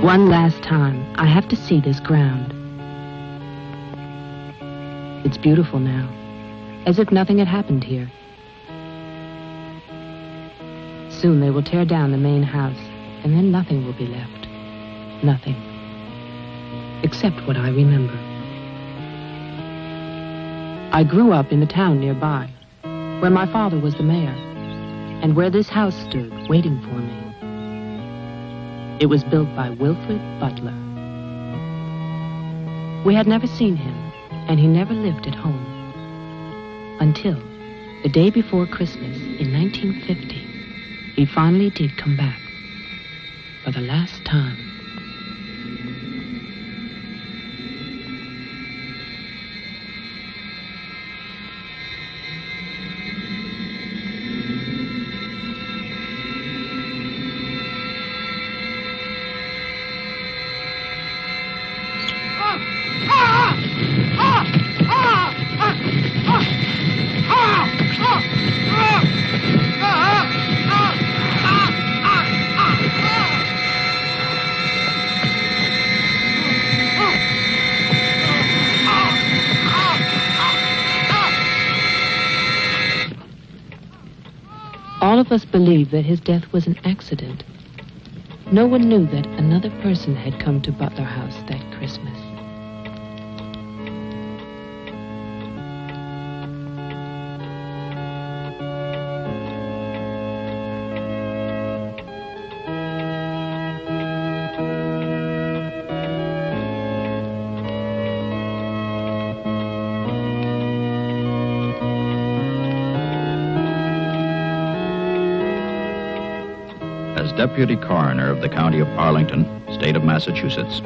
One last time, I have to see this ground. It's beautiful now, as if nothing had happened here. Soon they will tear down the main house, and then nothing will be left. Nothing. Except what I remember. I grew up in the town nearby, where my father was the mayor, and where this house stood, waiting for me. It was built by Wilfred Butler. We had never seen him, and he never lived at home. Until the day before Christmas in 1950, he finally did come back. For the last time. All of us believed that his death was an accident. No one knew that another person had come to Butler House that Christmas. As Deputy Coroner of the County of Arlington, State of Massachusetts,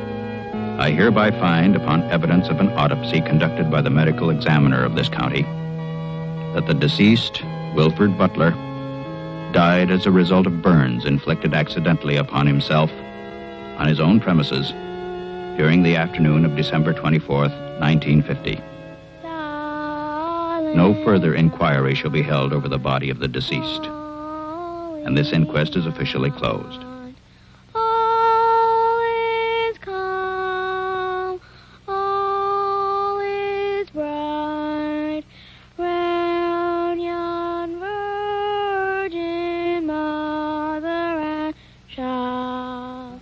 I hereby find, upon evidence of an autopsy conducted by the medical examiner of this county, that the deceased, Wilfred Butler, died as a result of burns inflicted accidentally upon himself on his own premises during the afternoon of December 24th, 1950. No further inquiry shall be held over the body of the deceased, and this inquest is officially closed. All is calm, all is bright, round yon Virgin Mother and Child.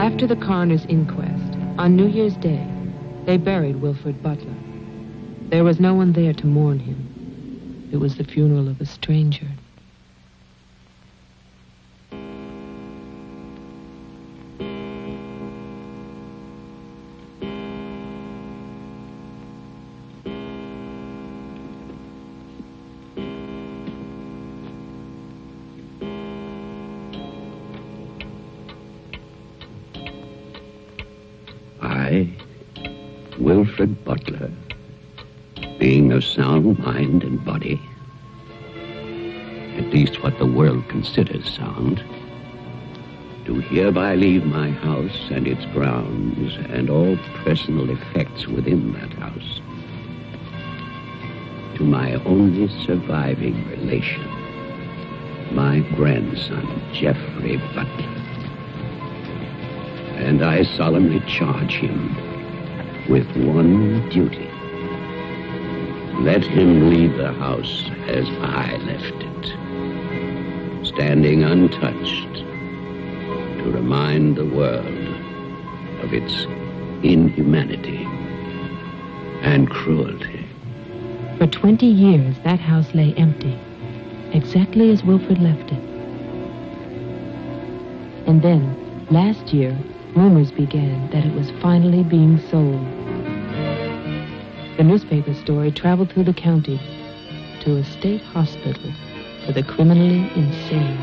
After the coroner's inquest, on New Year's Day, they buried Wilfred Butler. There was no one there to mourn him. It was the funeral of a stranger. I, Wilfred Butler, being of sound mind and body, at least what the world considers sound, do hereby leave my house and its grounds and all personal effects within that house to my only surviving relation, my grandson, Geoffrey Butler. And I solemnly charge him with one duty. Let him leave the house as I left it, standing untouched to remind the world of its inhumanity and cruelty. For 20 years, that house lay empty, exactly as Wilfred left it. And then, last year, rumors began that it was finally being sold. The newspaper story traveled through the county to a state hospital for the criminally insane.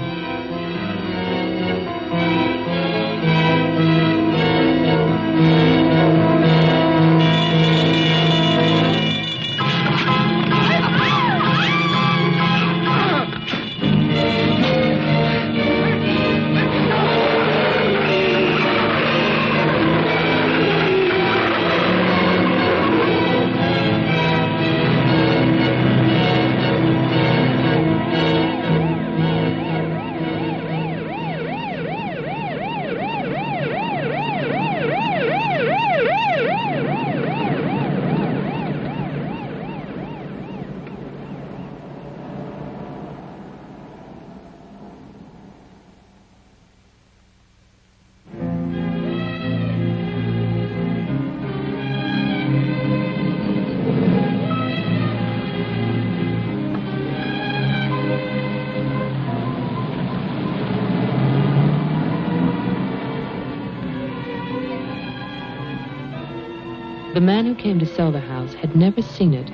The man who came to sell the house had never seen it.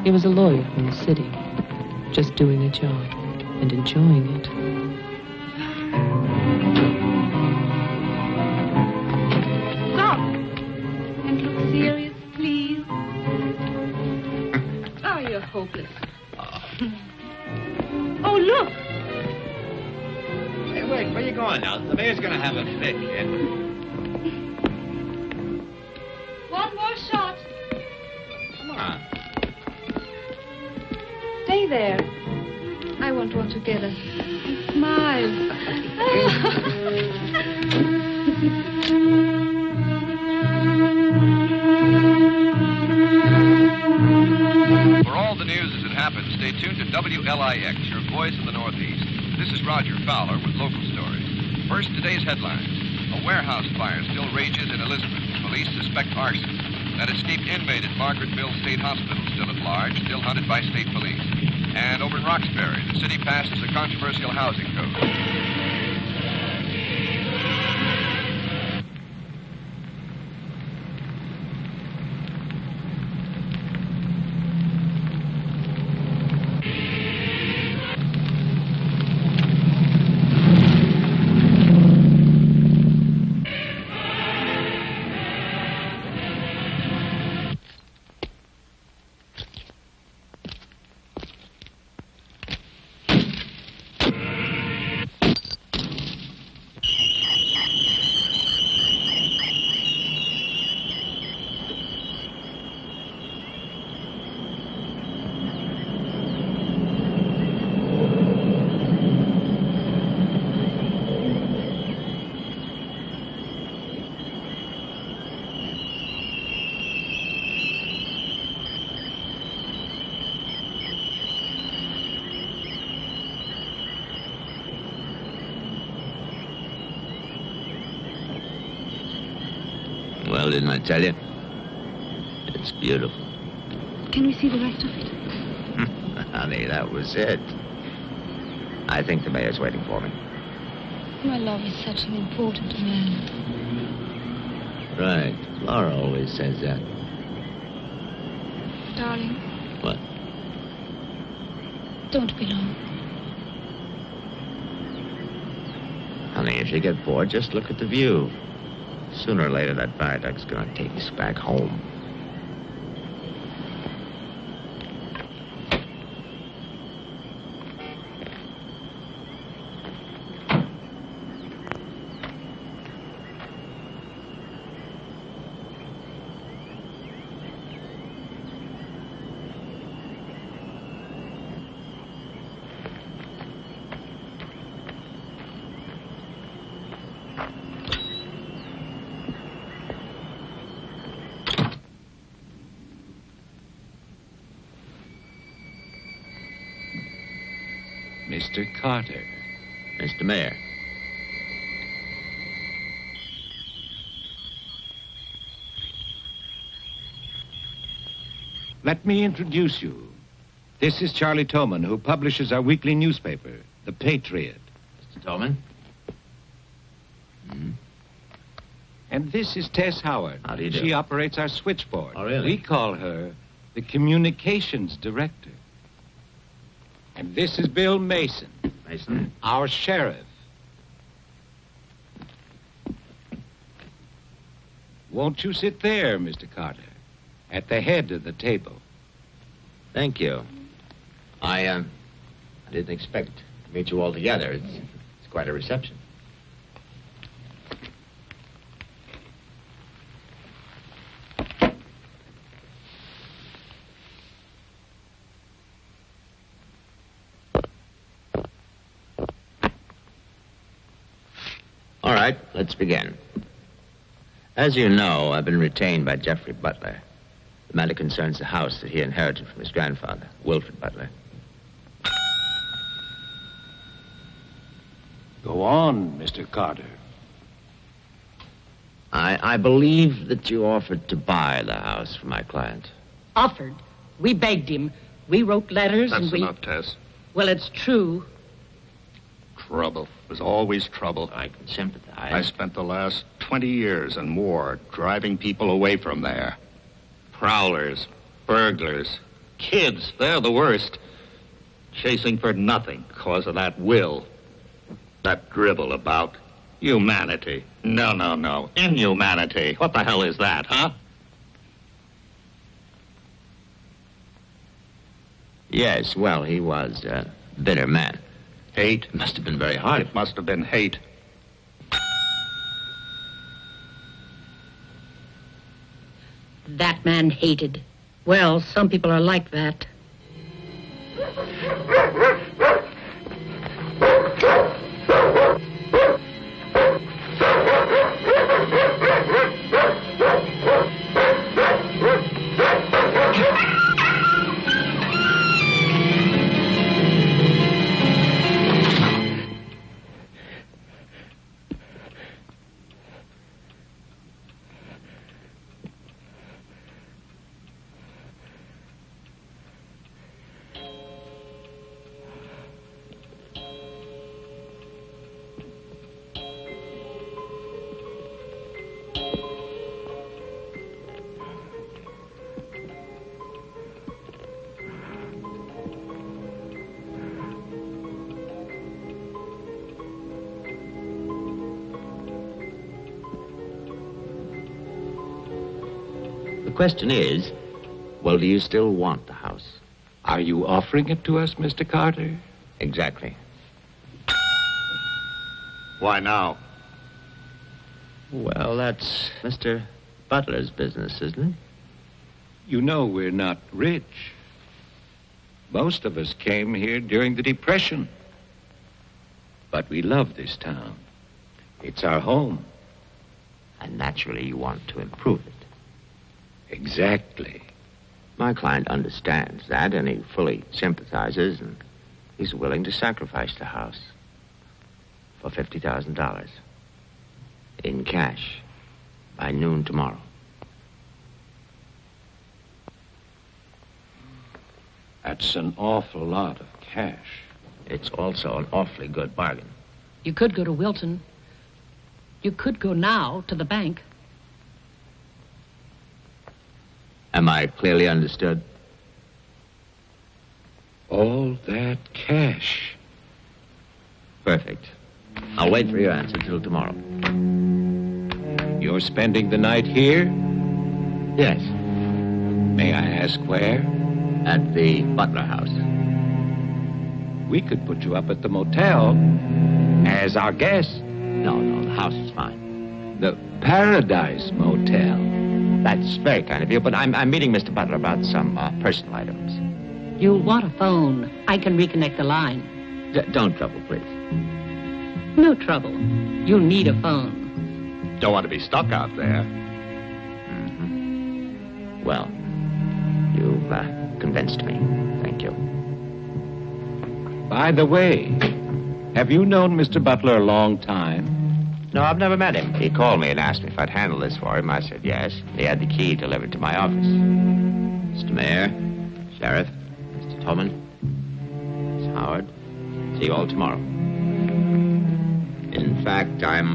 He was a lawyer from the city, just doing a job and enjoying it. Stop! And look serious, please. Oh, you're hopeless. Oh, look! Hey, wait, where you going now? The mayor's gonna have a fit, kid. One more shot. Come on. Stay there. I want one together. And smile. For all the news as it happens, stay tuned to WLIX, your voice of the Northeast. This is Roger Fowler with local stories. First, today's headlines. A warehouse fire still rages in Elizabeth. Police suspect arson. An escaped inmate at Margaretville State Hospital still at large, still hunted by state police. And over in Roxbury, the city passes a controversial housing code. Well, didn't I tell you? It's beautiful. Can we see the rest of it? Honey, that was it. I think the mayor's waiting for me. My love is such an important man. Right. Laura always says that. Darling, What? don't be long. Honey, if you get bored, just look at the view. Sooner or later, that viaduct's gonna take us back home. Mr. Carter. Mr. Mayor. Let me introduce you. This is Charlie Toman, who publishes our weekly newspaper, The Patriot. Mr. Tolman. And this is Tess Howard. How do you do? She operates our switchboard. Oh, really? We call her the communications director. And this is Bill Mason, Mason. our sheriff. Won't you sit there, Mr. Carter, at the head of the table? Thank you. I didn't expect to meet you all together. It's quite a reception. All right, let's begin. As you know, I've been retained by Jeffrey Butler. The matter concerns the house that he inherited from his grandfather, Wilfred Butler. Go on, Mr. Carter. I believe that you offered to buy the house for my client. Offered. We begged him. We wrote letters That's and we... enough, Tess. Well, it's true. Trouble. There's always trouble. I can sympathize. I spent the last 20 years and more driving people away from there. Prowlers, burglars, kids, they're the worst. Chasing for nothing because of that will. That dribble about humanity. No. Inhumanity. What the hell is that, huh? Yes, well, he was a bitter man. Hate. It must have been very hard. It must have been hate. That man hated. Well, some people are like that. The question is, well, do you still want the house? Are you offering it to us, Mr. Carter? Exactly. Why now? Well, that's Mr. Butler's business, isn't it? You know we're not rich. Most of us came here during the Depression. But we love this town. It's our home. And naturally, you want to improve it. Exactly. My client understands that, and he fully sympathizes, and he's willing to sacrifice the house for $50,000 in cash by noon tomorrow. That's an awful lot of cash. It's also an awfully good bargain. You could go to Wilton. You could go now to the bank. Am I clearly understood? All that cash. Perfect. I'll wait for your answer till tomorrow. You're spending the night here? Yes, May I ask where? at the Butler house. We could put you up at the motel as our guest. No, the house is fine. The Paradise Motel. That's very kind of you, but I'm meeting Mr. Butler about some personal items. You'll want a phone. I can reconnect the line. Don't trouble, please. No trouble. You'll need a phone. Don't want to be stuck out there. Well, you've convinced me. Thank you. By the way, have you known Mr. Butler a long time? No, I've never met him. He called me and asked me if I'd handle this for him. I said yes. He had the key delivered to my office. Mr. Mayor, Sheriff, Mr. Tolman, Miss Howard. See you all tomorrow. In fact, I'm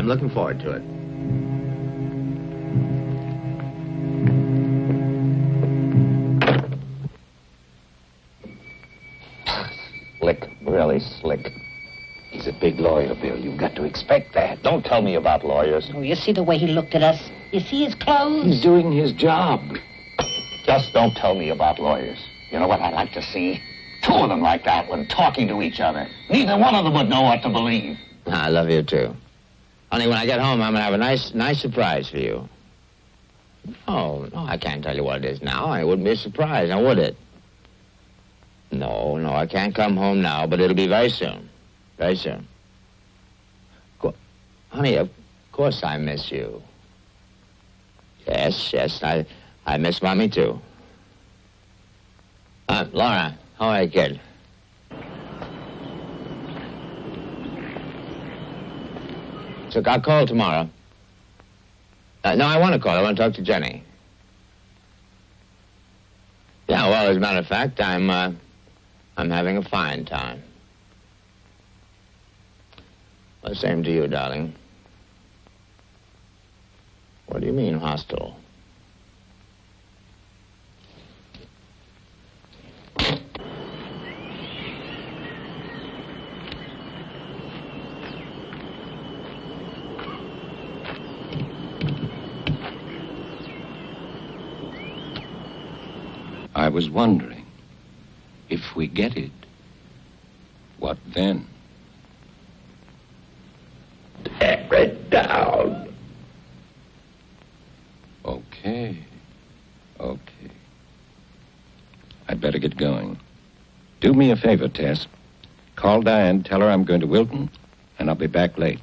looking forward to it. Slick, really slick. He's a big lawyer, Bill. You've got to expect that. Don't tell me about lawyers. Oh, you see the way he looked at us? You see his clothes? He's doing his job. Just don't tell me about lawyers. You know what I'd like to see? Two of them like that one, talking to each other. Neither one of them would know what to believe. I love you, too. Only when I get home, I'm going to have a nice surprise for you. Oh, no, I can't tell you what it is now. It wouldn't be a surprise, now would it? No, I can't come home now, but it'll be very soon. Very soon. Honey, of course I miss you. Yes, I miss Mommy, too. Laura, how are you, kid? So I'll call tomorrow. No, I want to call. I want to talk to Jenny. Yeah, well, as a matter of fact, I'm having a fine time. Well, same to you, darling. What do you mean, hostile? I was wondering, if we get it, what then? Tear it down. Okay. I'd better get going. Do me a favor, Tess. Call Diane, tell her I'm going to Wilton, and I'll be back late.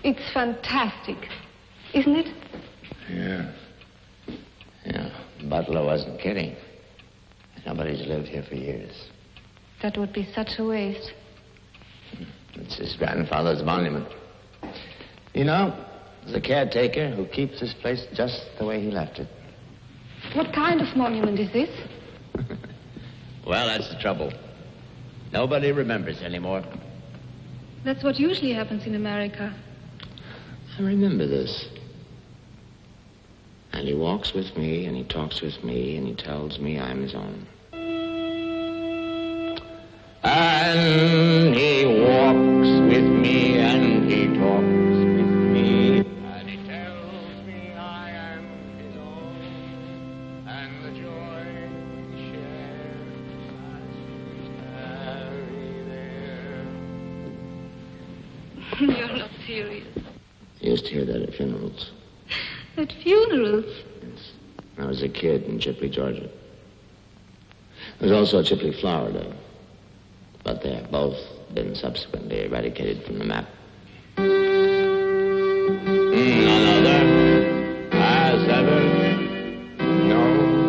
It's fantastic, isn't it? Yeah. Butler wasn't kidding. Nobody's lived here for years. That would be such a waste. It's his grandfather's monument. You know, there's a caretaker who keeps this place just the way he left it. What kind of monument is this? Well, that's the trouble. Nobody remembers anymore. That's what usually happens in America. I remember this. And he walks with me, and he talks with me, and he tells me I'm his own. And he walks with me, and he talks with me, and he tells me I am his own. And the joy we share I carry there. You're not serious. I used to hear that at funerals. At funerals? Yes. When I was a kid in Chipley, Georgia. There was also a Chipley, Florida. But they have both been subsequently eradicated from the map. None other has ever known.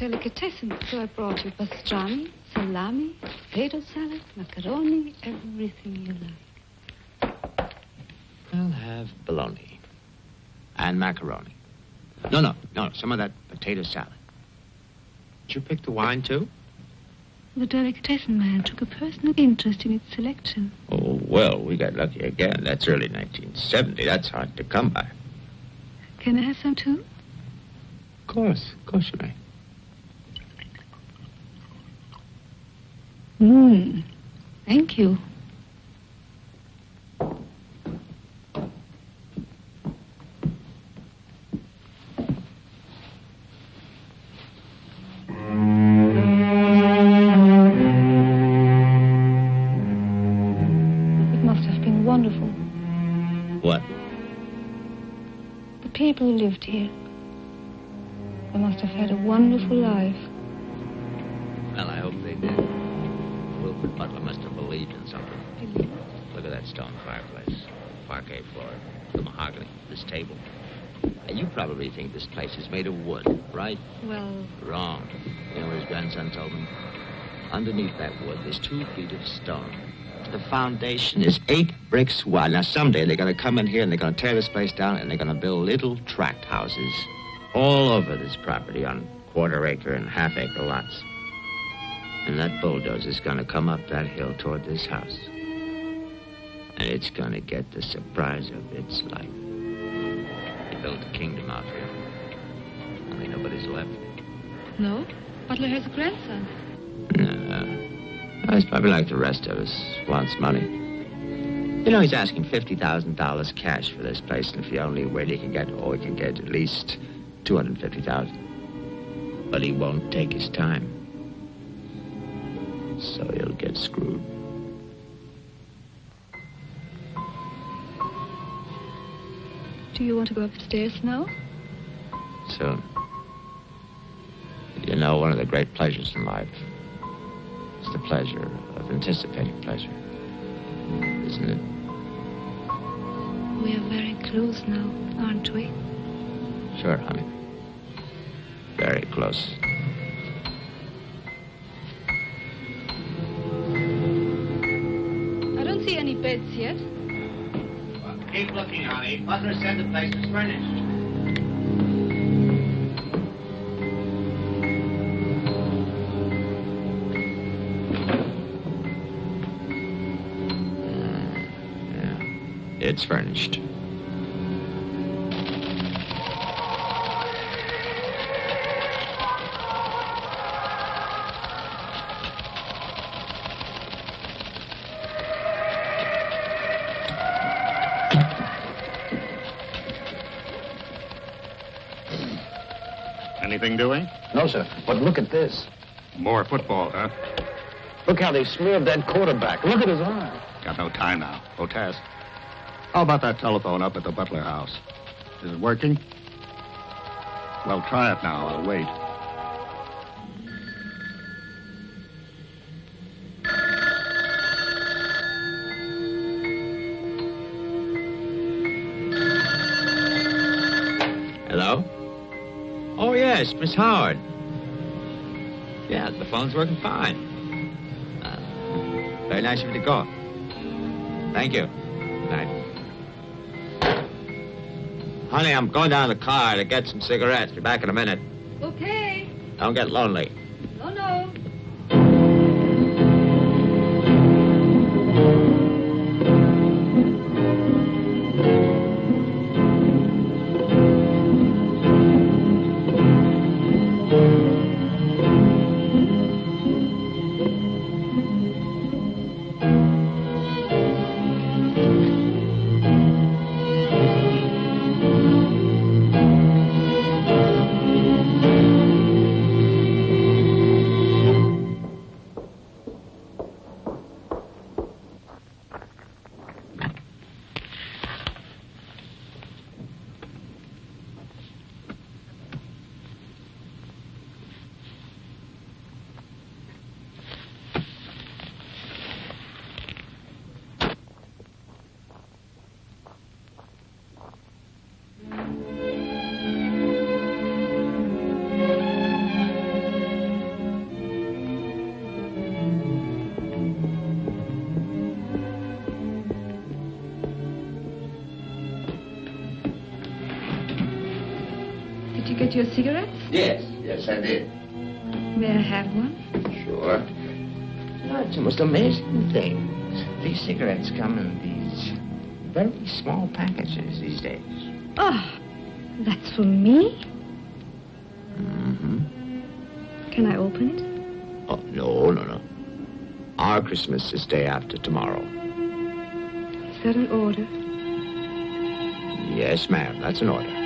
delicatessen, so I brought you pastrami, salami, potato salad, macaroni, everything you like. I'll have bologna. And macaroni. No, some of that potato salad. Did you pick the wine, too? The delicatessen man took a personal interest in its selection. Oh, well, we got lucky again. That's early 1970. That's hard to come by. Can I have some, too? Of course you may. Thank you. It must have been wonderful. What? The people who lived here. They must have had a wonderful life. Well, I hope they did. Wilfred Butler must have believed in something. Look at that stone fireplace, parquet floor, the mahogany, this table. And you probably think this place is made of wood, right? Well, Wrong. You know what his grandson told him? Underneath that wood, there's 2 feet of stone. The foundation is 8 bricks wide. Now, someday they're going to come in here and they're going to tear this place down and they're going to build little tract houses all over this property on quarter-acre and half-acre lots. And that bulldozer's going to come up that hill toward this house. And it's going to get the surprise of its life. They built a kingdom out here. Only nobody's left. no. Butler has a grandson. No, he's probably like the rest of us. Wants money. You know, he's asking $50,000 cash for this place, and if the only way he can get at least $250,000. But he won't take his time. So he'll get screwed. Do you want to go upstairs now? Soon. You know, one of the great pleasures in life is the pleasure of anticipating pleasure. Isn't it? We are very close now, aren't we? Sure, honey. Very close. I don't see any beds yet. Well, keep looking, honey. Butler said the place was furnished. It's furnished. Anything doing? No, sir. But look at this. More football, huh? Look how they smeared that quarterback. Look at his eye. Got no time now. Otas. How about that telephone up at the Butler house? Is it working? Well, try it now. I'll wait. Hello? Oh, yes, Miss Howard. Yeah, the phone's working fine. Very nice of you to call. Thank you. Good night. Honey, I'm going down to the car to get some cigarettes. Be back in a minute. Okay. Don't get lonely. No. get your cigarettes? Yes, I did. May I have one? Sure. Oh, it's the most amazing thing. These cigarettes come in these very small packages these days. Oh, that's for me? Mm-hmm. Can I open it? Oh, no. Our Christmas is day after tomorrow. Is that an order? Yes, ma'am, that's an order.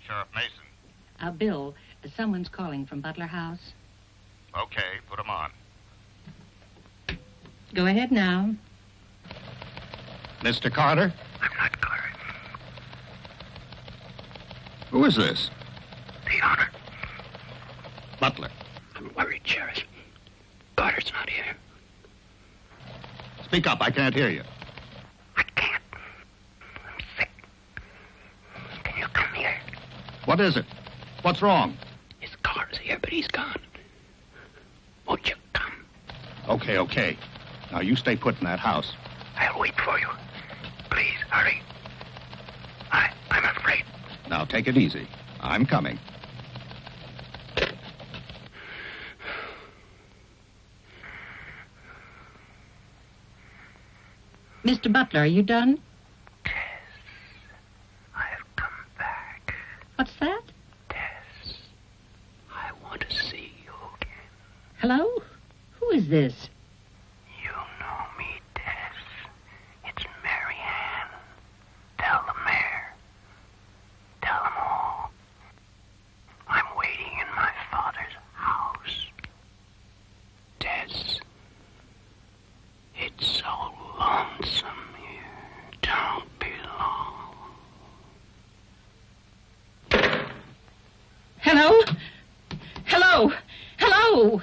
Sheriff Mason. Bill, someone's calling from Butler House. Okay, put him on. Go ahead now. Mr. Carter? I'm not Carter. Who is this? The honor. Butler. I'm worried, Sheriff. Carter's not here. Speak up, I can't hear you. I can't. I'm sick. Can you come here? What is it? What's wrong? His car's here, but he's gone. Won't you come? Okay. Now you stay put in that house. I'll wait for you. Please, hurry. I'm afraid. Now take it easy. I'm coming. Mr. Butler, are you done? Tess, I have come back. What's that? Tess, I want to see you again. Hello? Who is this? You know me, Tess. It's Mary Ann. Tell the mayor. Tell them all. I'm waiting in my father's house. Tess, it's so lonesome here. Don't be long. Hello? Hello? Hello?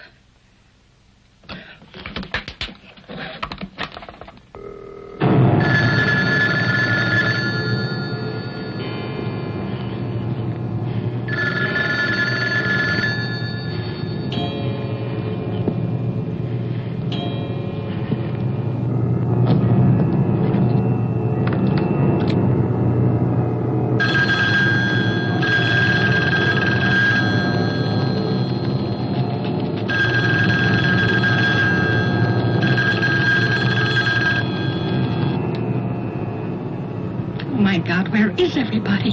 out. Where is everybody?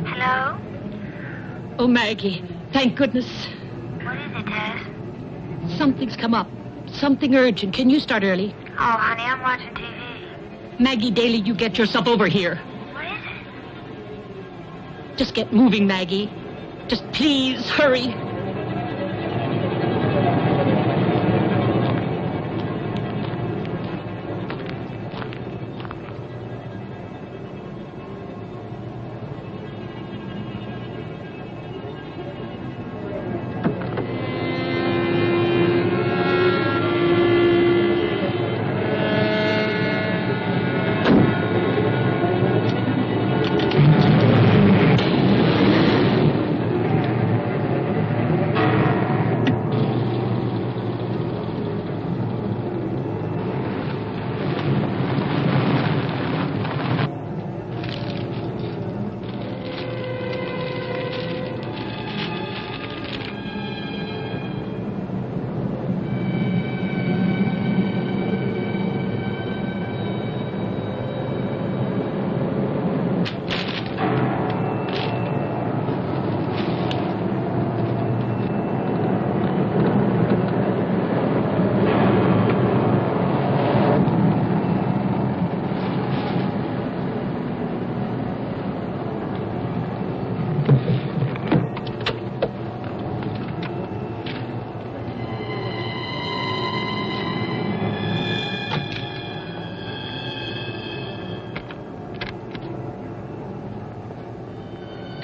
Hello? Oh, Maggie, thank goodness. What is it, Tess? Something's come up. Something urgent. Can you start early? Oh, honey, I'm watching TV. Maggie Daly, you get yourself over here. What is it? Just get moving, Maggie. Just please, hurry.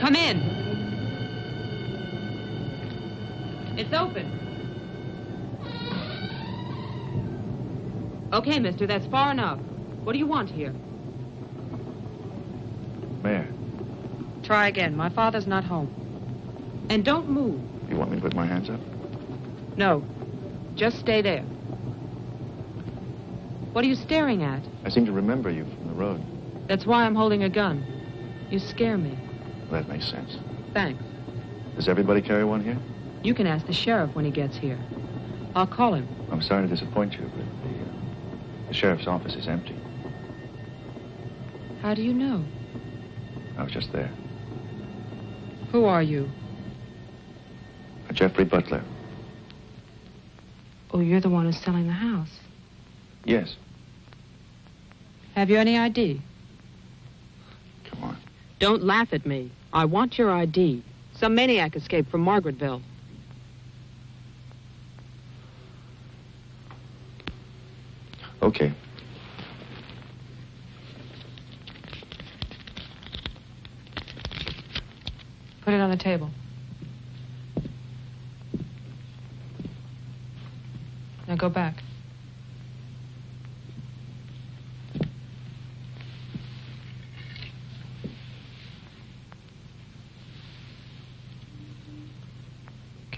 Come in. It's open. Okay, mister, that's far enough. What do you want here? Mayor, Try again. My father's not home. And don't move. you want me to put my hands up? No. Just stay there. What are you staring at? I seem to remember you from the road. That's why I'm holding a gun. You scare me. That makes sense. Thanks. Does everybody carry one here? You can ask the sheriff when he gets here. I'll call him. I'm sorry to disappoint you, but the sheriff's office is empty. How do you know? I was just there. Who are you? Jeffrey Butler. Oh, you're the one who's selling the house. Yes. Have you any ID? Come on. Don't laugh at me. I want your ID. Some maniac escaped from Margaretville. Okay. Put it on the table. Now go back.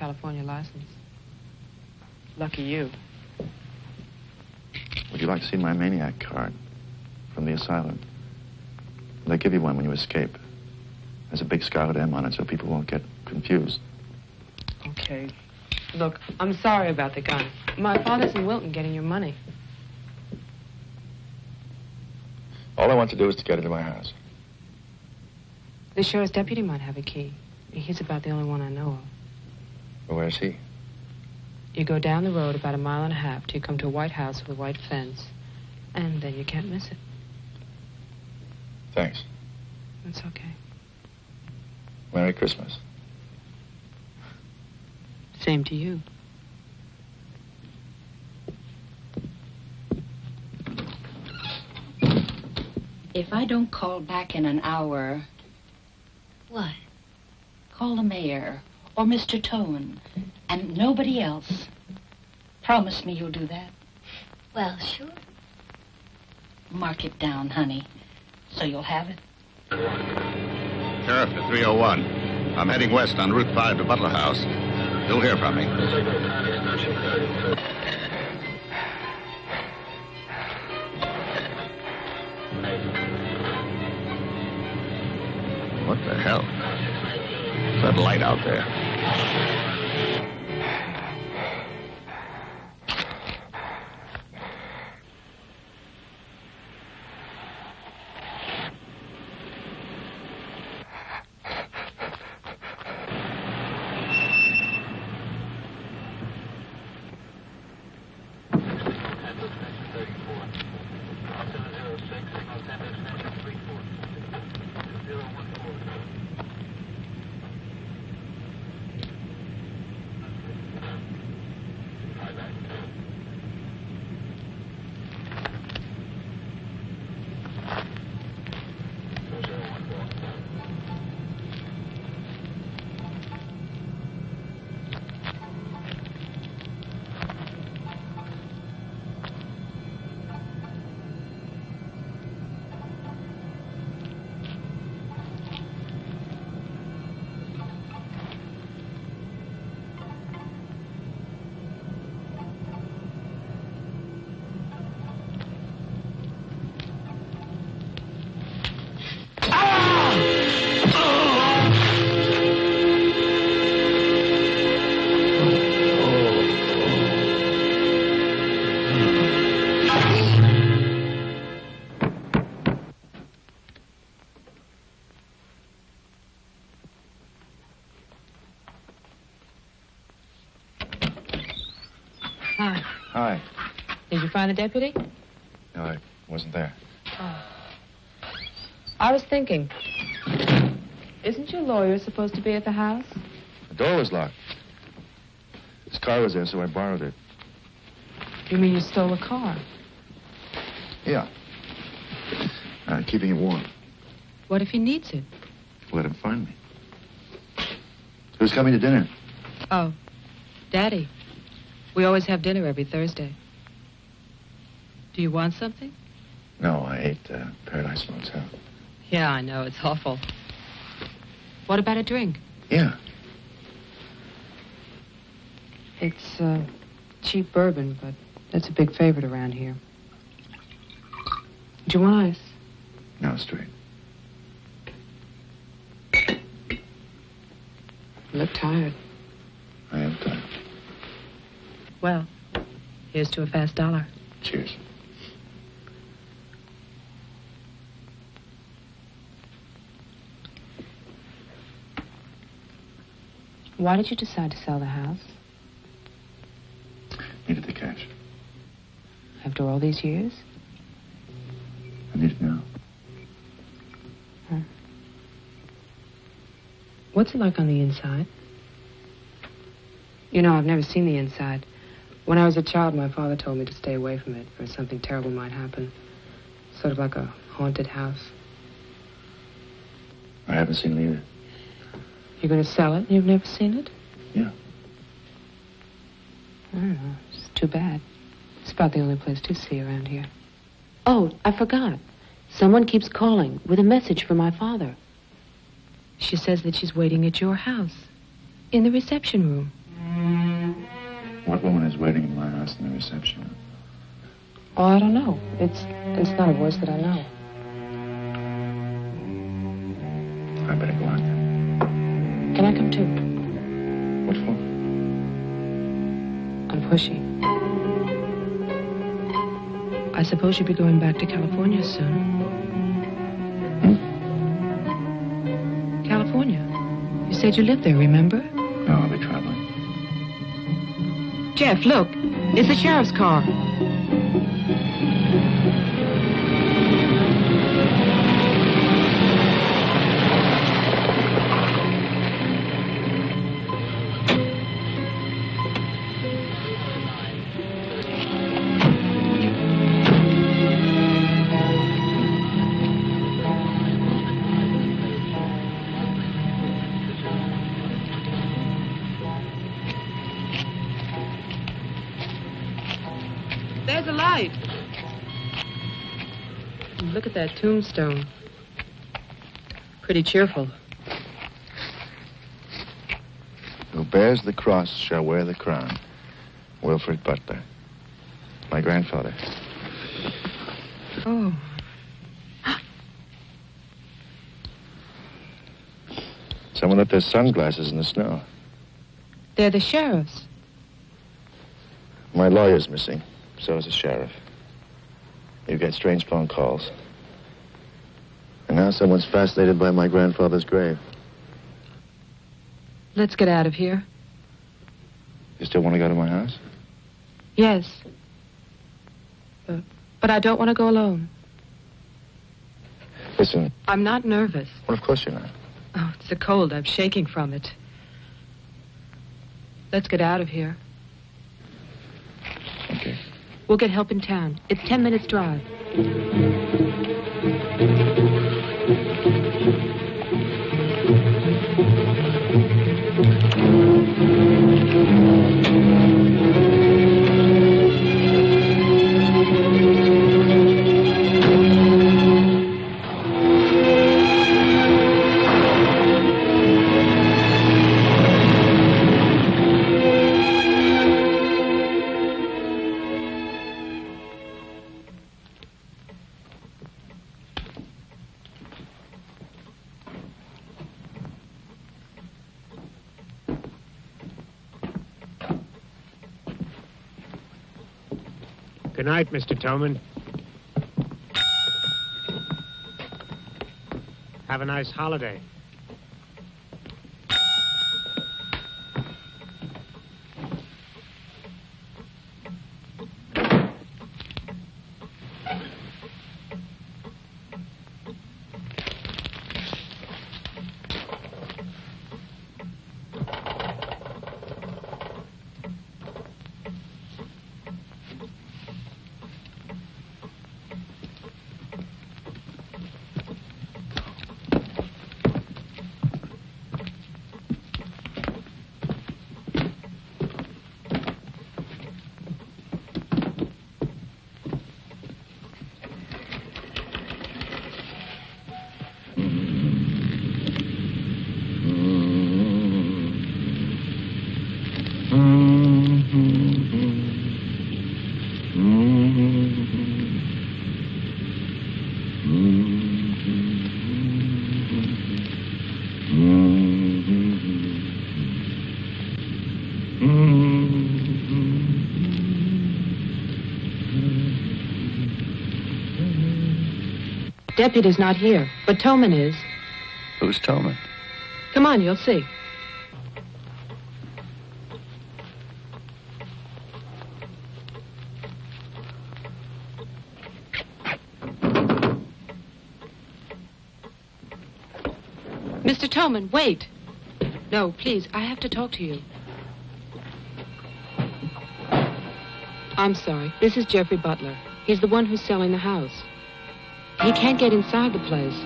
California license. Lucky you. Would you like to see my maniac card from the asylum? They give you one when you escape. There's a big scarlet M on it so people won't get confused. Okay. Look, I'm sorry about the gun. My father's in Wilton getting your money. All I want to do is to get into my house. The sheriff's deputy might have a key. He's about the only one I know of. Well, where's he? You go down the road about 1.5 miles till you come to a white house with a white fence, and then you can't miss it. Thanks. It's okay. Merry Christmas. Same to you. If I don't call back in an hour... What? Call the mayor or Mr. Tone and nobody else. Promise me you'll do that. Well, sure. Mark it down, honey, so you'll have it. Sheriff to 301. I'm heading west on Route 5 to Butler House. You'll hear from me. hell? What's that light out there? Hi. Hi. Did you find the deputy? No, I wasn't there. Oh. I was thinking, isn't your lawyer supposed to be at the house? The door was locked. His car was there, so I borrowed it. You mean you stole a car? Yeah. Keeping it warm. What if he needs it? Let him find me. Who's coming to dinner? Oh, Daddy. We always have dinner every Thursday. Do you want something? No, I ate Paradise Motel. Yeah, I know. It's awful. What about a drink? Yeah. It's cheap bourbon, but that's a big favorite around here. Do you want ice? No, straight. You look tired. I am tired. Well, here's to a fast dollar. Cheers. Why did you decide to sell the house? Needed the cash. After all these years? I need it now. Huh. What's it like on the inside? You know, I've never seen the inside. When I was a child, my father told me to stay away from it, or something terrible might happen. Sort of like a haunted house. I haven't seen it either. You're going to sell it and you've never seen it? Yeah. I don't know. It's too bad. It's about the only place to see around here. Oh, I forgot. Someone keeps calling with a message for my father. She says that she's waiting at your house. In the reception room. What woman is waiting in my house in the reception room? Oh, I don't know. It's not a voice that I know. I better go out then. Can I come too? What for? I'm pushy. I suppose you'll be going back to California soon. California? You said you lived there, remember? No, I'll be traveling. Jeff, look. It's the sheriff's car. There's a light. Look at that tombstone. Pretty cheerful. Who bears the cross shall wear the crown. Wilfred Butler. My grandfather. Oh. Someone left their sunglasses in the snow. They're the sheriff's. My lawyer's missing. So is the sheriff. You've got strange phone calls. And now someone's fascinated by my grandfather's grave. Let's get out of here. You still want to go to my house? Yes. But I don't want to go alone. Listen. I'm not nervous. Well, of course you're not. Oh, it's the cold. I'm shaking from it. Let's get out of here. Okay. We'll get help in town. It's 10 minutes' drive. Good night, Mr. Toman. Have a nice holiday. Deputy's not here, but Toman is. Who's Toman? Come on, you'll see. Mr. Toman, wait. No, please, I have to talk to you. I'm sorry. This is Jeffrey Butler. He's the one who's selling the house. He can't get inside the place.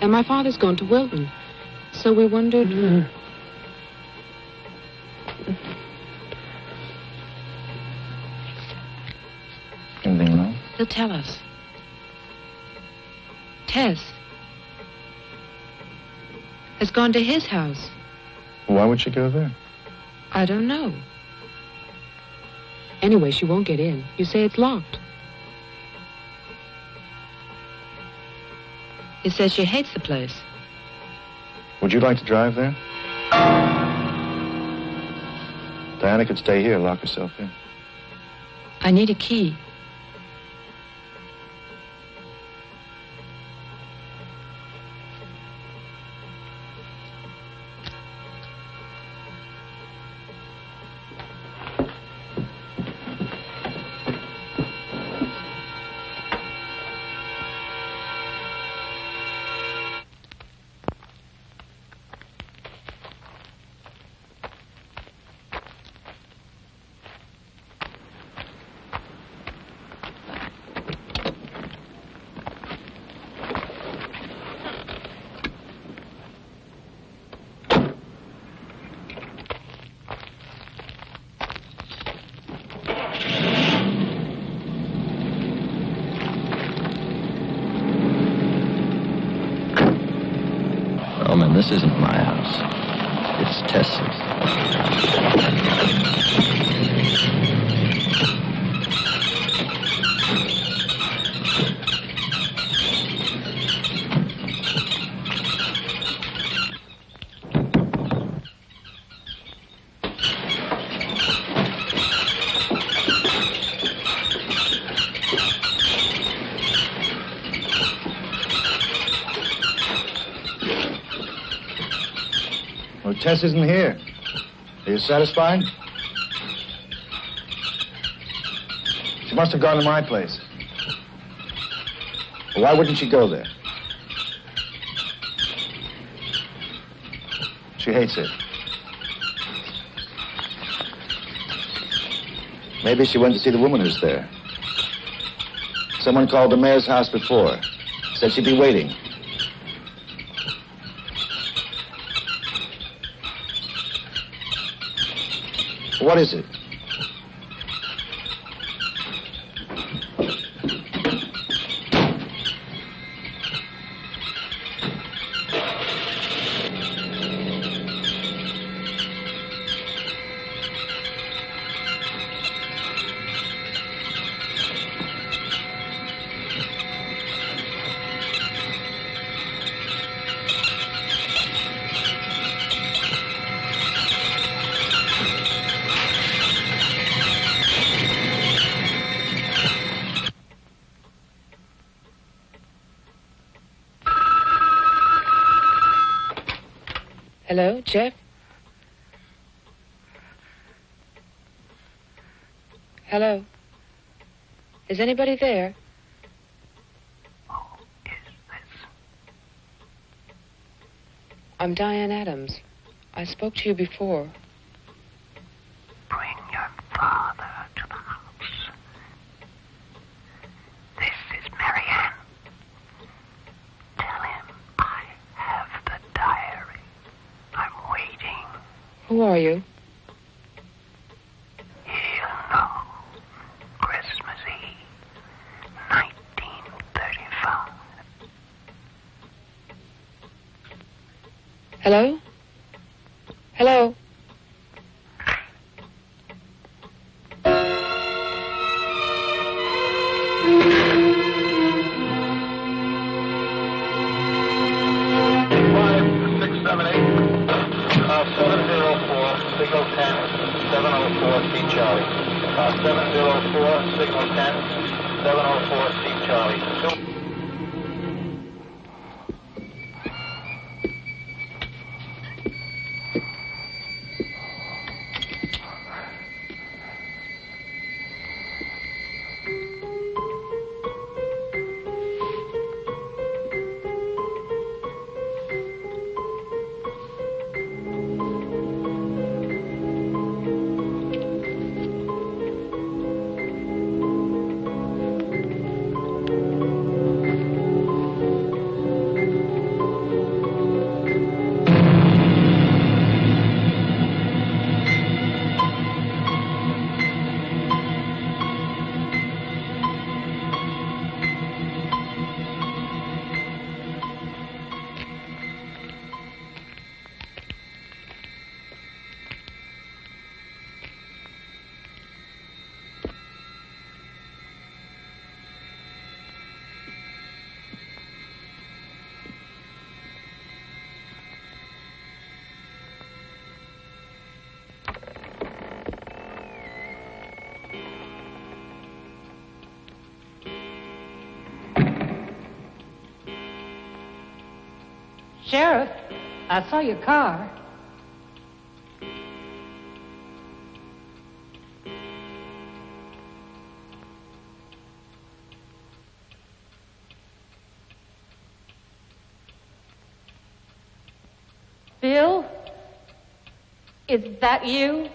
And my father's gone to Wilton. So we wondered... Anything wrong? He'll tell us. Tess has gone to his house. Why would she go there? I don't know. Anyway, she won't get in. You say it's locked. He says she hates the place. Would you like to drive there? Diana could stay here, lock herself in. I need a key. This isn't my house. It's Tess's. Tess isn't here. Are you satisfied? She must have gone to my place. Well, why wouldn't she go there? She hates it. Maybe she went to see the woman who's there. Someone called the mayor's house before. Said she'd be waiting. What is it? Hello, Jeff? Hello? Is anybody there? Who is this? I'm Diane Adams. I spoke to you before. Bring your father to the house. This is Marianne. Tell him I have the diary. I'm waiting. Who are you? He'll know. Christmas Eve, 1935. Hello? Hello? Signal 10, 704, C Charlie. 704, Signal 10, 704, C Charlie. Sheriff, I saw your car. Bill? Is that you?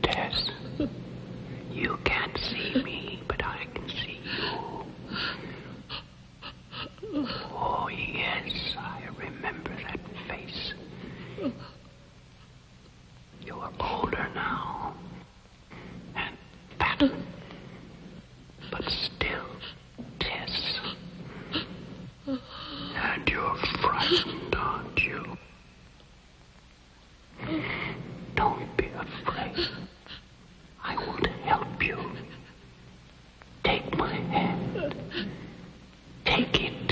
Tess, you can't see me, but I can see you. Oh, yes, I remember that face. You're older now, and fatter, but still Tess. And you're frightened, aren't you? Don't be afraid. I want to help you. Take my hand. Take it.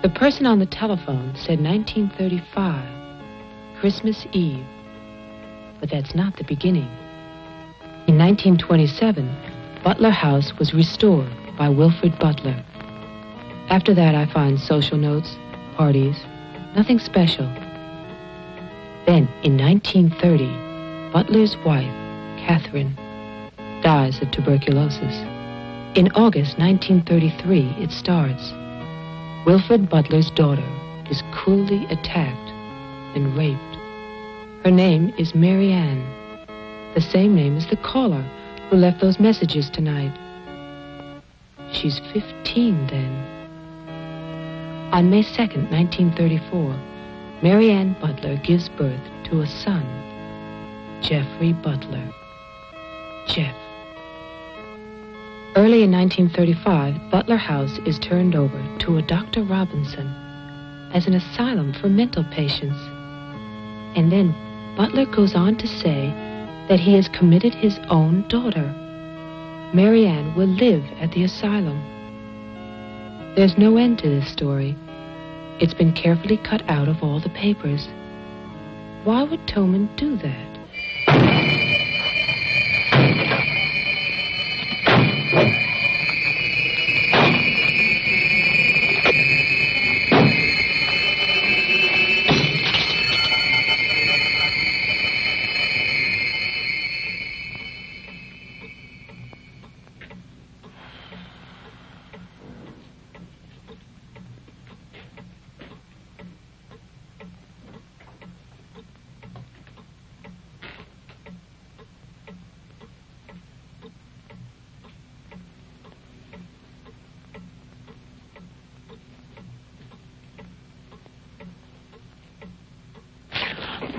The person on the telephone said 1935, Christmas Eve. But that's not the beginning. In 1927, Butler House was restored by Wilfred Butler. After that, I find social notes, parties, nothing special. Then, in 1930, Butler's wife, Catherine, dies of tuberculosis. In August 1933, it starts. Wilfred Butler's daughter is cruelly attacked and raped. Her name is Mary Ann, the same name as the caller who left those messages tonight. She's 15 then. On May 2nd, 1934, Mary Ann Butler gives birth to a son, Jeffrey Butler. Jeff. Early in 1935, Butler House is turned over to a Dr. Robinson as an asylum for mental patients. And then Butler goes on to say that he has committed his own daughter. Mary Ann will live at the asylum. There's no end to this story. It's been carefully cut out of all the papers. Why would Toman do that?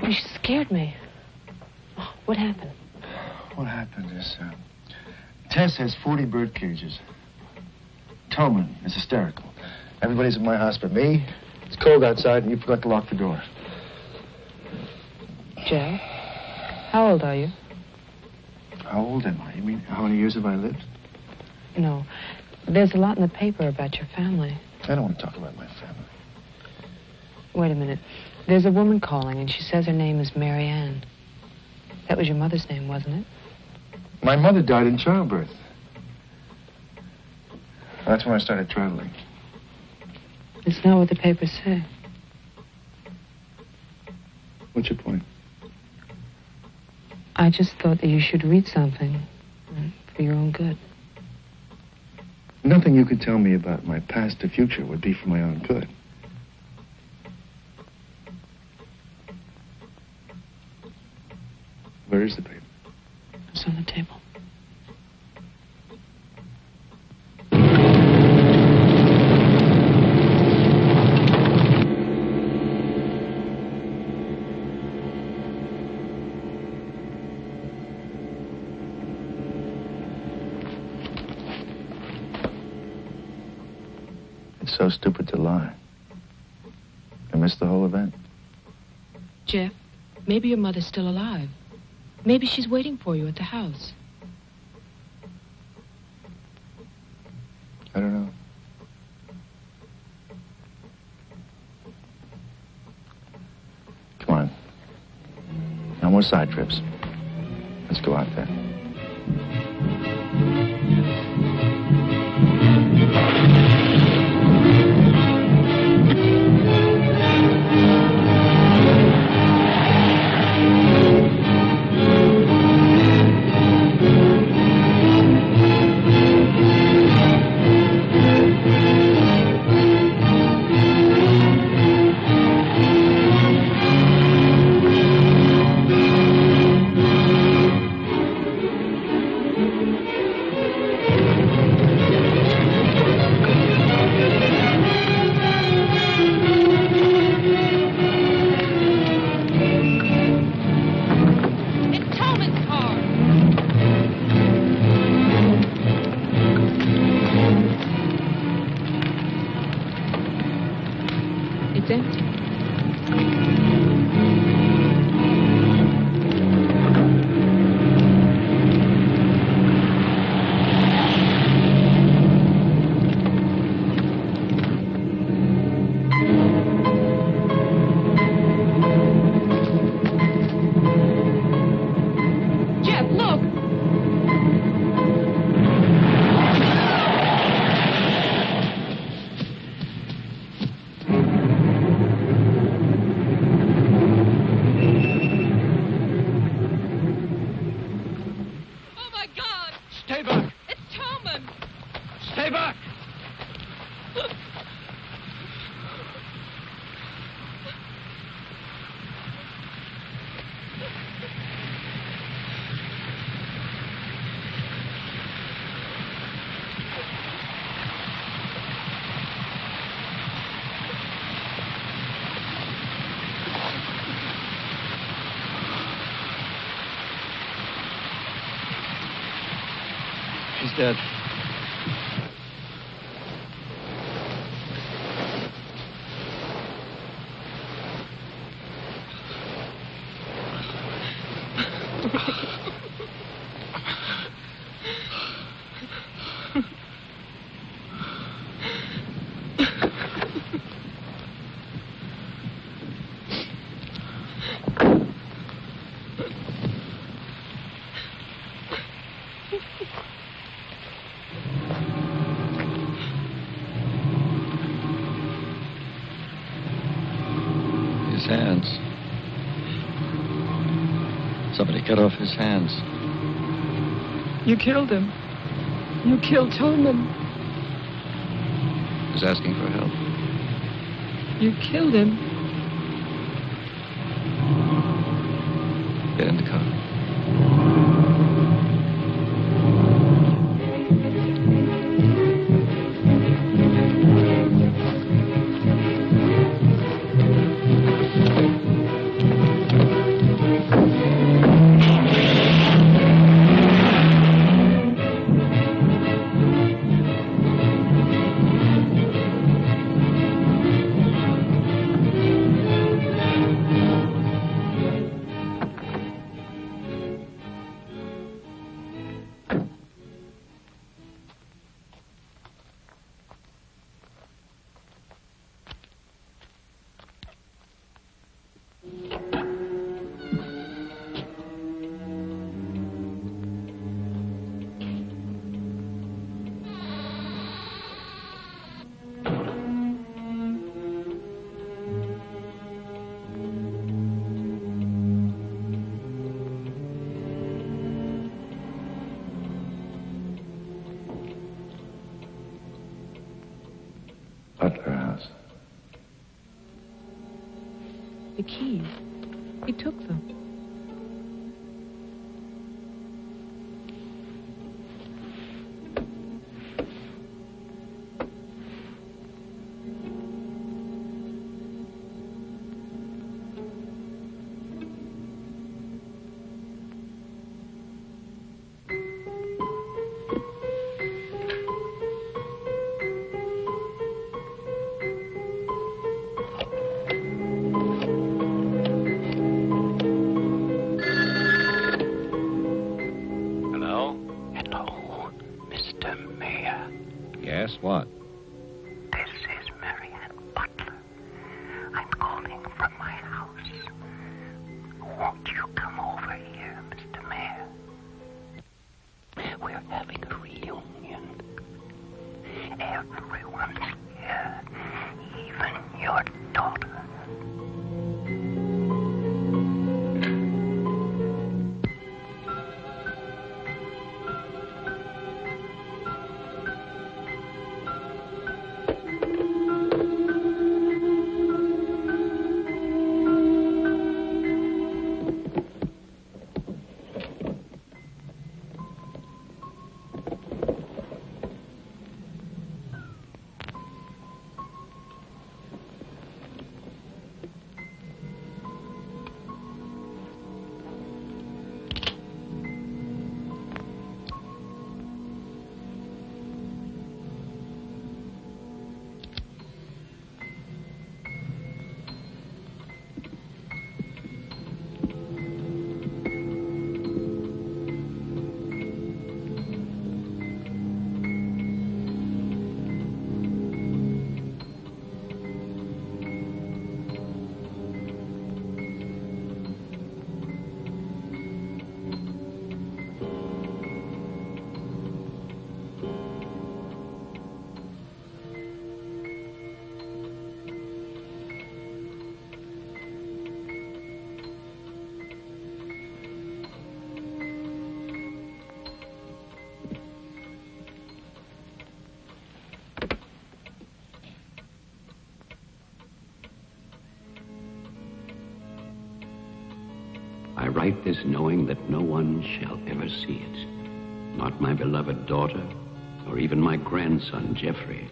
You scared me. Oh, what happened? What happened is, Tess has 40 bird cages. Toman is hysterical. Everybody's at my house but me. It's cold outside and you forgot to lock the door. Jeff, how old are you? How old am I? You mean, how many years have I lived? No. There's a lot in the paper about your family. I don't want to talk about my family. Wait a minute. There's a woman calling, and she says her name is Mary Ann. That was your mother's name, wasn't it? My mother died in childbirth. That's when I started traveling. It's not what the papers say. What's your point? I just thought that you should read something for your own good. Nothing you could tell me about my past or future would be for my own good. Where is the paper? It's on the table. It's so stupid to lie. I missed the whole event. Jeff, maybe your mother's still alive. Maybe she's waiting for you at the house. I don't know. Come on. No more side trips. Let's go out there. He's dead. Hands. Somebody cut off his hands. You killed him. You killed Tolman. He's asking for help. You killed him. Get in the car. Butler House. The keys. He took them. Yes, what? This is Marianne Butler. I'm calling from my house. Won't you come over here, Mr. Mayor? We're having a reunion. Everyone's here, even your daughter. I write this knowing that no one shall ever see it. Not my beloved daughter, or even my grandson, Jeffrey.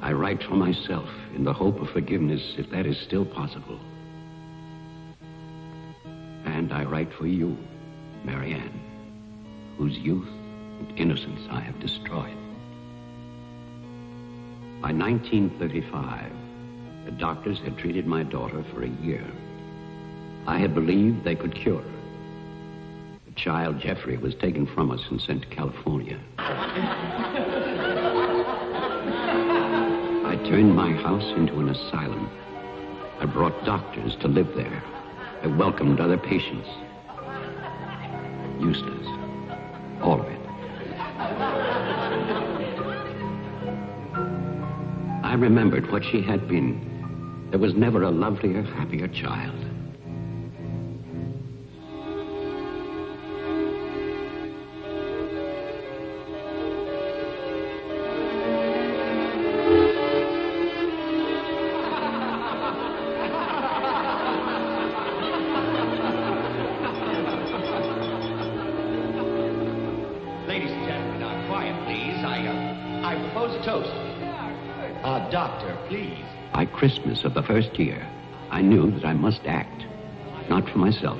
I write for myself in the hope of forgiveness, if that is still possible. And I write for you, Marianne, whose youth and innocence I have destroyed. By 1935, the doctors had treated my daughter for a year. I had believed they could cure her. The child, Jeffrey, was taken from us and sent to California. I turned my house into an asylum. I brought doctors to live there. I welcomed other patients. Useless. All of it. I remembered what she had been. There was never a lovelier, happier child. Ladies and gentlemen, now quiet, please. I propose a toast. Doctor, please. By Christmas of the first year, I knew that I must act, not for myself,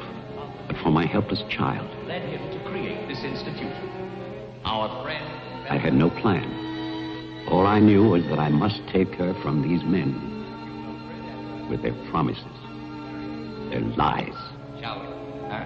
but for my helpless child. Led him to create this institution. Our friend. I had no plan. All I knew was that I must take her from these men with their promises, their lies. Shall we? Huh?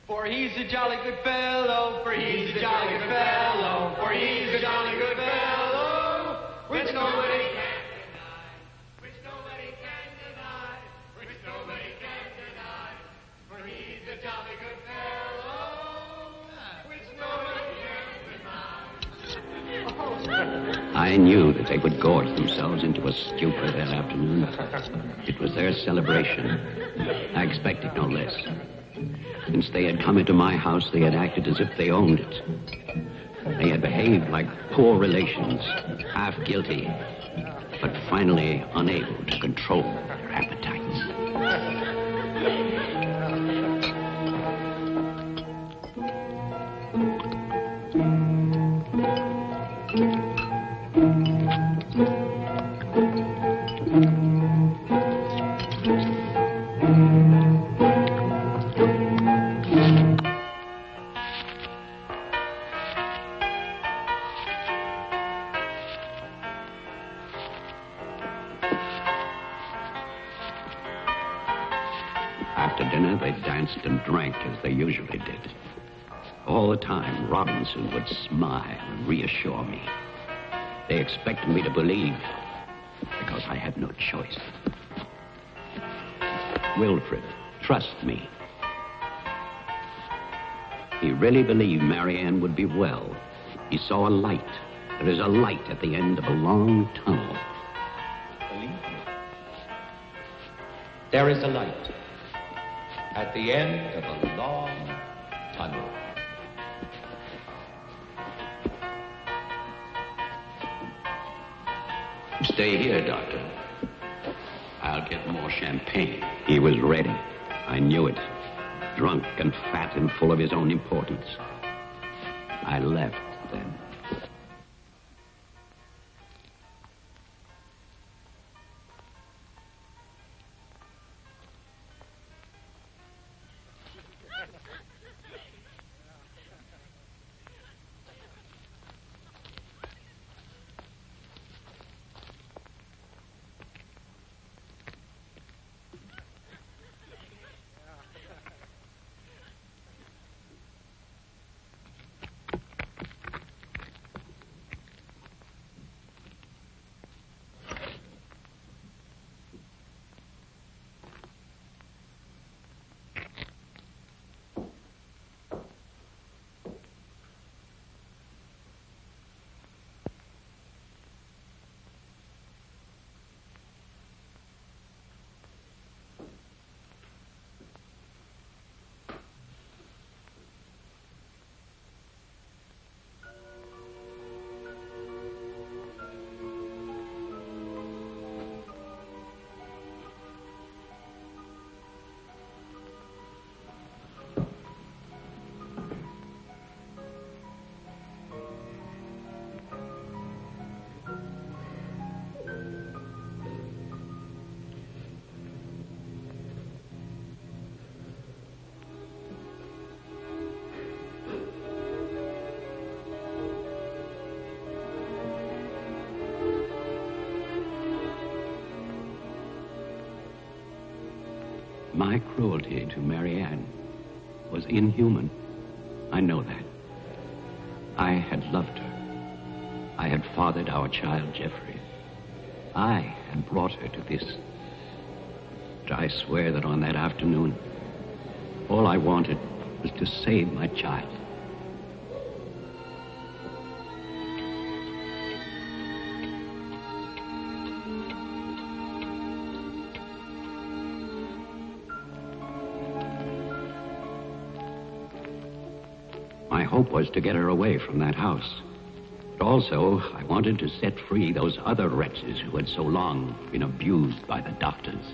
For he's a jolly good fellow, for he's a jolly good fellow, for he's a jolly good fellow, which nobody can deny, which nobody can deny, which nobody can deny, for he's a jolly good fellow, which nobody can deny. I knew that they would gorge themselves into a stupor that afternoon. It was their celebration. I expected no less. Since they had come into my house, they had acted as if they owned it. They had behaved like poor relations, half guilty, but finally unable to control their appetites. After dinner, they danced and drank as they usually did. All the time, Robinson would smile and reassure me. They expected me to believe, because I had no choice. Wilfred, trust me. He really believed Marianne would be well. He saw a light. There is a light at the end of a long tunnel. Believe me. There is a light at the end of a long tunnel. Stay here, Doctor. I'll get more champagne. He was ready. I knew it. Drunk and fat and full of his own importance. I left then. my cruelty to Marianne was inhuman. I know that. I had loved her. I had fathered our child, Jeffrey. I had brought her to this. But I swear that on that afternoon, all I wanted was to save my child. My hope was to get her away from that house. But also, I wanted to set free those other wretches who had so long been abused by the doctors.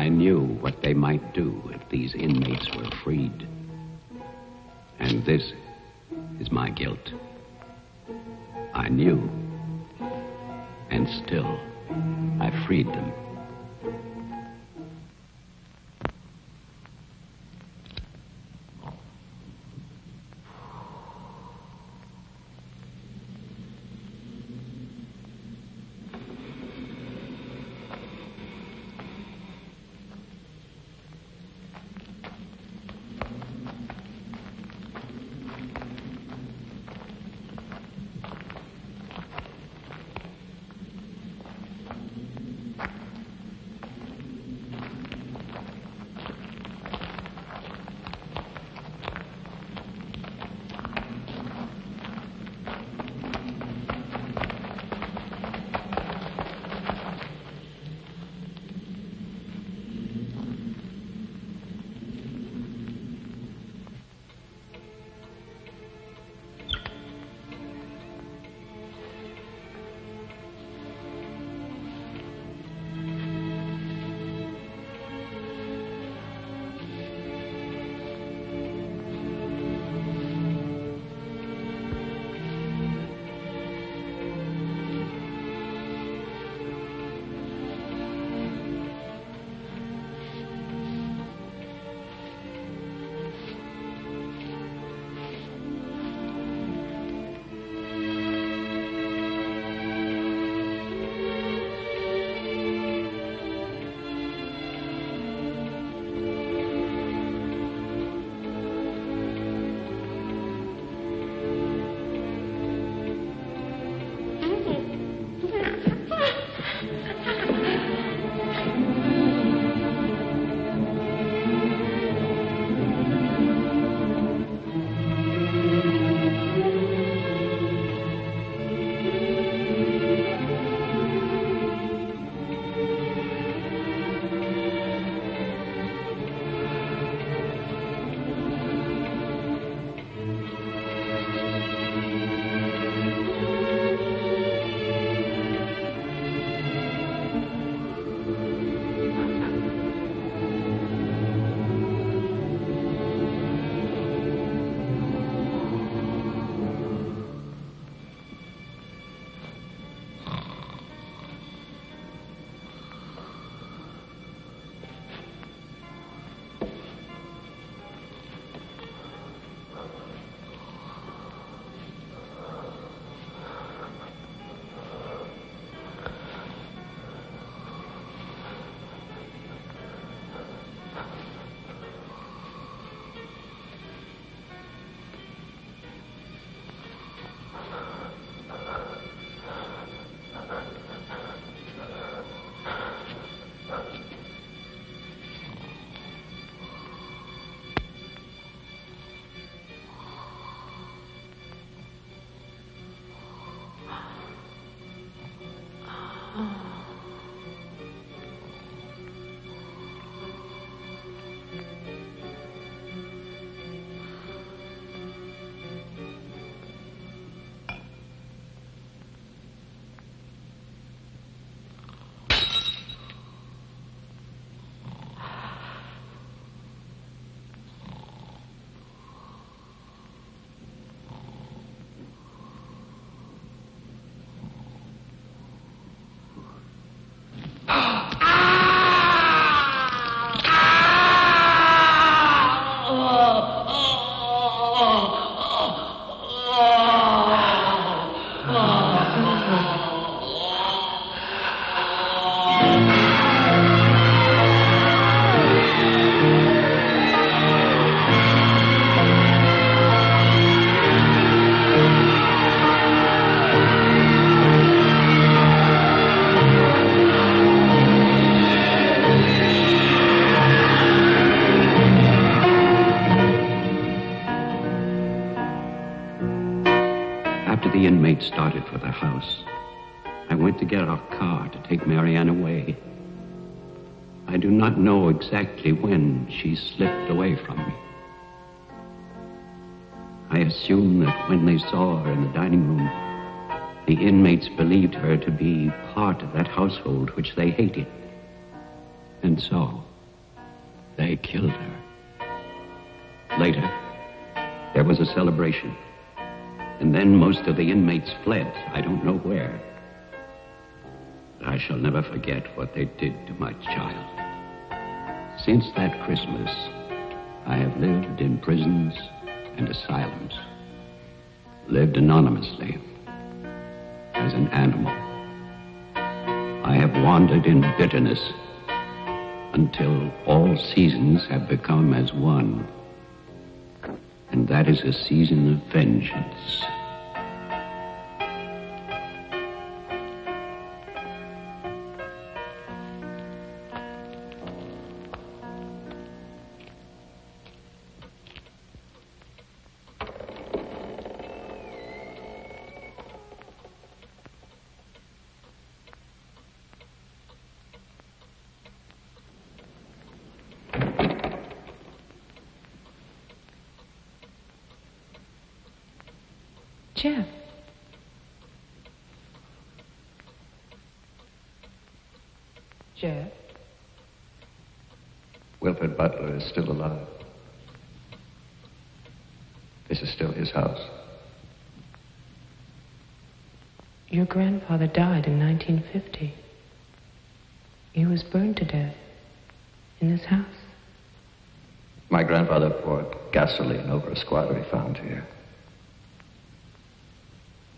I knew what they might do if these inmates were freed. And this is my guilt. I knew, and still, I freed them. started for the house. I went to get our car to take Marianne away. I do not know exactly when she slipped away from me. I assume that when they saw her in the dining room, the inmates believed her to be part of that household which they hated. And so, they killed her. Later, there was a celebration. And then most of the inmates fled. I don't know where. But I shall never forget what they did to my child. Since that Christmas, I have lived in prisons and asylums. Lived anonymously, as an animal. I have wandered in bitterness until all seasons have become as one. And that is a season of vengeance. Jeff. Jeff. Wilfred Butler is still alive. This is still his house. Your grandfather died in 1950. He was burned to death in this house. My grandfather poured gasoline over a squatter he found here.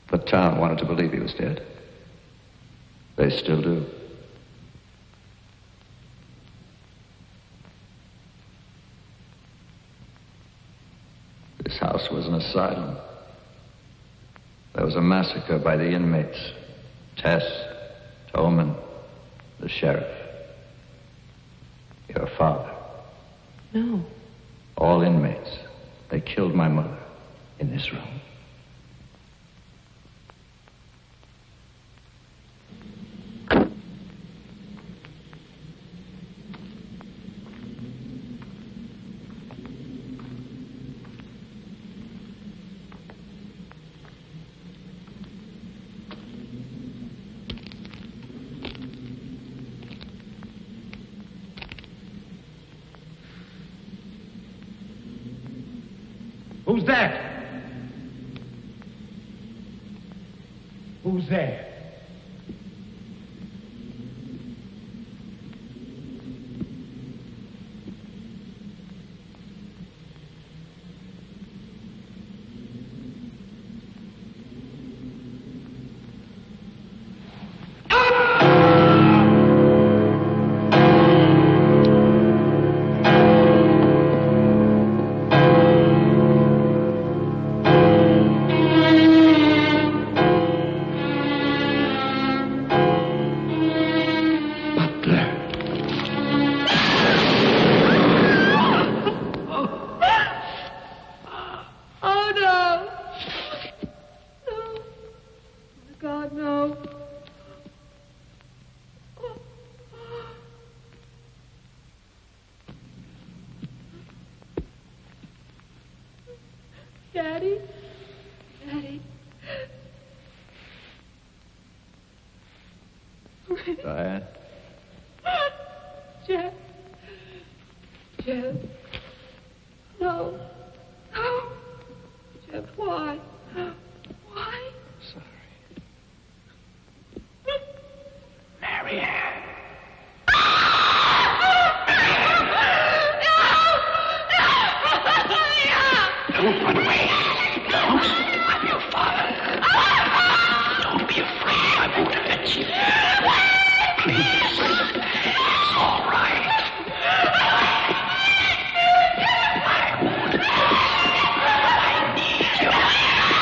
The town wanted to believe he was dead. They still do. This house was an asylum. There was a massacre by the inmates. Tess, Tolman, the sheriff. Your father. No. All inmates. They killed my mother in this room. Who's that? Who's there? Daddy? Daddy? Diane? Jeff? Jeff? No. No. Jeff, why? Why? Sorry. Marianne. Don't run away. No, I'm your father. Don't be afraid. I won't hurt you. Please. It's all right. I won't hurt you. I need you.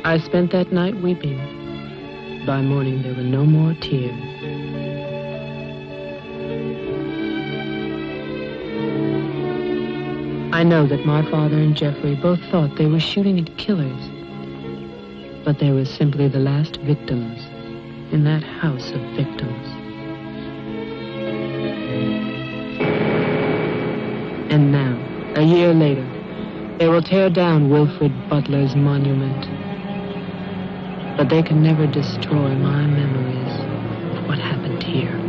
I spent that night weeping. By morning, there were no more tears. I know that my father and Jeffrey both thought they were shooting at killers, but they were simply the last victims in that house of victims. And now, a year later, they will tear down Wilfred Butler's monument. But they can never destroy my memories of what happened here.